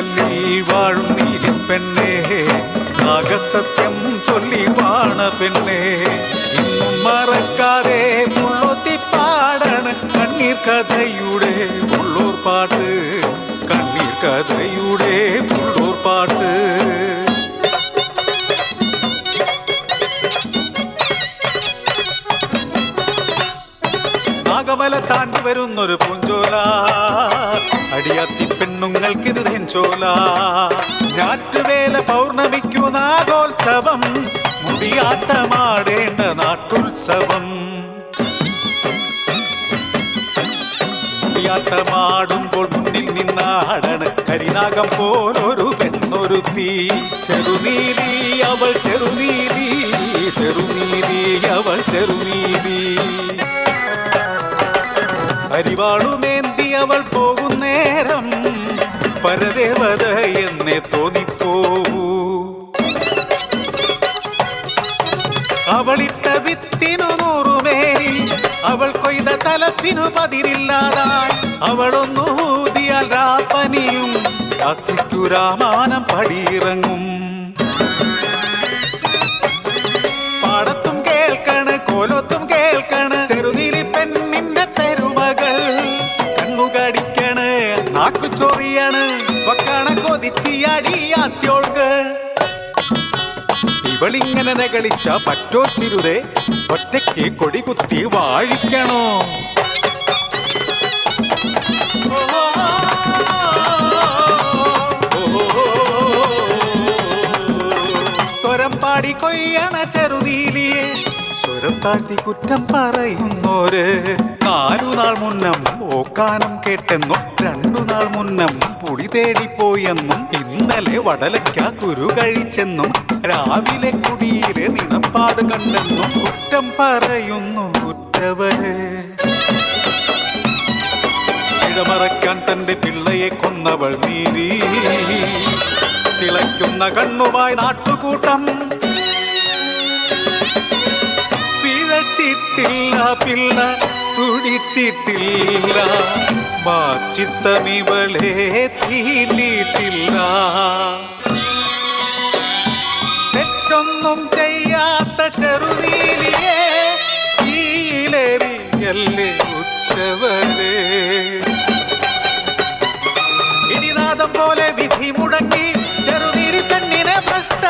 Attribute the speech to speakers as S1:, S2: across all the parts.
S1: നീലക്കല്ലിൽ വാഴും നീലിപ്പെണ്ണേ, നാഗസത്യം ചൊല്ലി വാണ പെണ്ണേ, ഇന്നും മറക്കാതെ മുള്ളൊത്തി പാടണ് കണ്ണീർ കഥയുടെ ഉള്ളൂർ പാട്ട്, കണ്ണീർ കഥയുടെ ഉള്ളൂർ പാട്ട്. നാഗമല താണ്ടി വരുന്നൊരു പൂഞ്ചോല, അടിയാത്തി പെണ്ണുങ്ങൾക്കിത് തെഞ്ചോല. ഞാറ്റുവേല പൗർണമിക്കു നാഗോത്സവം, മുടിയാട്ടമാടേണ്ട നാട്ടുത്സവം. മുടിയാട്ടമാടുമ്പോൾ മുന്നിൽ നിന്നാടണ് കരിനാഗം പോലൊരു പെണ്ണൊരുത്തി. ചെറുനീലി അവൾ ചെറുനീലി, ചെറുനീലി അവൾ ചെറുനീലി. അരിവാളുമേന്തി അവൾ പോകുന്നേരം പരദേവത എന്നെ തോന്നിപ്പോവൂ. അവളിട്ട വിത്തിനു 100 മേനി, അവൾ കൊയ്ത തലപ്പിനു പതിരില്ലാതായി. അവളൊന്നു ഊതിയാൽ രാപ്പനിയും രാത്രിക്കു രാമാനം പടിയിറങ്ങും. പാടത്തും കേൾക്കണ് കോലത്തും കേൾക്കണ് ചെറുനീലി പെണ്ണിന്റെ പെരുമകൾ. കണ്ണുകടിക്കണ് നാക്കു ചൊറിയണ് വക്കണ കൊതിച്ചിയടിയാത്യോൾക്ക്. ഇവളിങ്ങനെ നെകളിച്ച പറ്റോ ചിരുതേ, ഒറ്റയ്ക്ക് കൊടി കുത്തി വാഴിക്കണോ? തൊരമ്പാടി കൊയ്യണ ചെറുനീലിയെ സ്വരം താട്ടി കുറ്റം പറയുന്നോര്. 4 നാൾ മുന്നം ഓക്കാനം കേട്ടെന്നും 2 നാൾ മുന്നം പുളി തേടിപ്പോയെന്നും ഇന്നലെ വടലയ്ക്ക കുരു കഴിച്ചെന്നും രാവിലെ കുടിയിലെ നിണപ്പാട് കണ്ടെന്നും കുറ്റം പറയുന്നു കുറ്റവര്. ഇടമറയ്ക്കാൻ തന്റെ പിള്ളയെ കൊന്നവൾ നീരി, തിളയ്ക്കുന്ന കണ്ണുമായി നാട്ടുകൂട്ടം. പിഴച്ചിട്ടില്ല പിള്ള തുടിച്ചിട്ടില്ല, വാച്ചിത്തമിവളെ തീണ്ടിട്ടില്ല. തെറ്റൊന്നും ചെയ്യാത്ത ചെറുനീലിയെ ഈലേറിയല്ലേ ഉറ്റവരെ. ഇടിനാദം പോലെ വിധി മുടങ്ങി ചെറുനീലി പെണ്ണിനെ ഭ്രഷ്ട.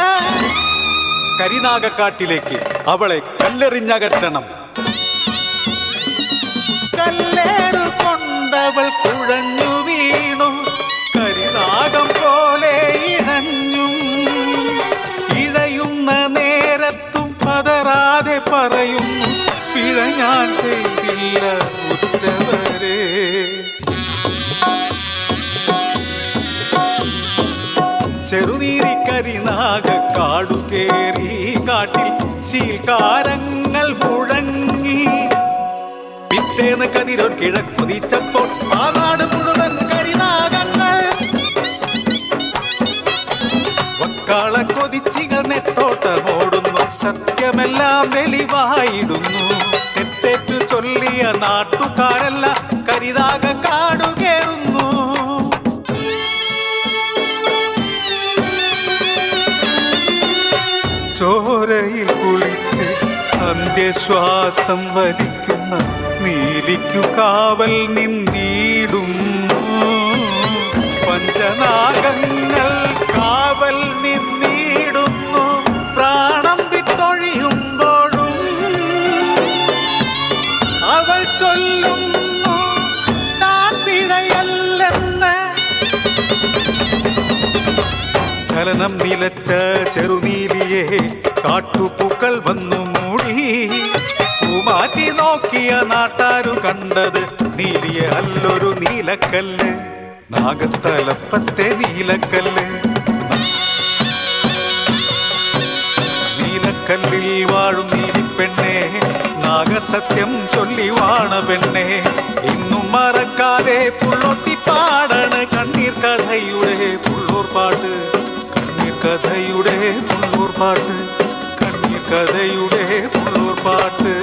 S1: കരിനാഗക്കാട്ടിലേക്ക് അവളെ കല്ലെറിഞ്ഞകറ്റണം. കല്ലേറു കൊണ്ടവൾ കുഴഞ്ഞു വീണു, കരിനാഗം പോലെ ഇഴഞ്ഞും. ഇഴയുന്ന നേരത്തും പതറാതെ പറയുന്നു, പിഴ ഞാൻ ചെയ്തില്ല ഉറ്റവരെ. ചെറുനീരി കരിനാഗ കാടു കേറി കാട്ടിൽ ശീകാരങ്ങൾ മുഴങ്ങി. പിറ്റേന്ന് കതിരോൻ കിഴക്കുതിച്ചപ്പോൾ ആ നാട് മുഴുവൻ കരിനാഗങ്ങൾ. വക്കാള കൊതിച്ചികൾ നെട്ടോട്ടമോടുന്നു, സത്യമെല്ലാം വെളിവായിടുന്നു. തെറ്റേറ്റു ചൊല്ലിയ നാട്ടുകാരെല്ലാം കരിനാഗ കാടു കേറുന്നു. ചോരയിൽ കുളിച്ച് അന്ത്യശ്വാസം വലിക്കുന്ന നീലിക്കു കാവൽ നിന്നിടുന്നു. പഞ്ചനാഗങ്ങൾ കാവൽ നിന്നിടുന്നു. പ്രാണം വിട്ടൊഴിയുമ്പോഴും അവൾ ചൊല്ലുന്നു താൻ പിഴയല്ലെന്ന്. ചലനം നിലച്ച ചെറുനീലിയെ കാട്ടുപൂക്കൾ വന്നു മൂടി. പൂമാറ്റി നോക്കിയ നാട്ടാരു കണ്ടത് നീലിയെ അല്ലൊരു നീലക്കല്ല്, നാഗത്തലപ്പത്തെ നീലക്കല്ല്. നീലക്കല്ലിൽ വാഴും നീലിപ്പെണ്ണേ, നാഗസത്യം ചൊല്ലി വാണ പെണ്ണേ, ഇന്നും മറക്കാതെ പുള്ളൊത്തി പാടണ് കണ്ണീർ കഥയുടെ പുള്ളൂർ പാട്ട്, കണ്ണീർ കഥയുടെ പുള്ളൂർ പാട്ട്, കണ്ണീർ കഥയുടെ പുള്ളൂർ പാട്ട്.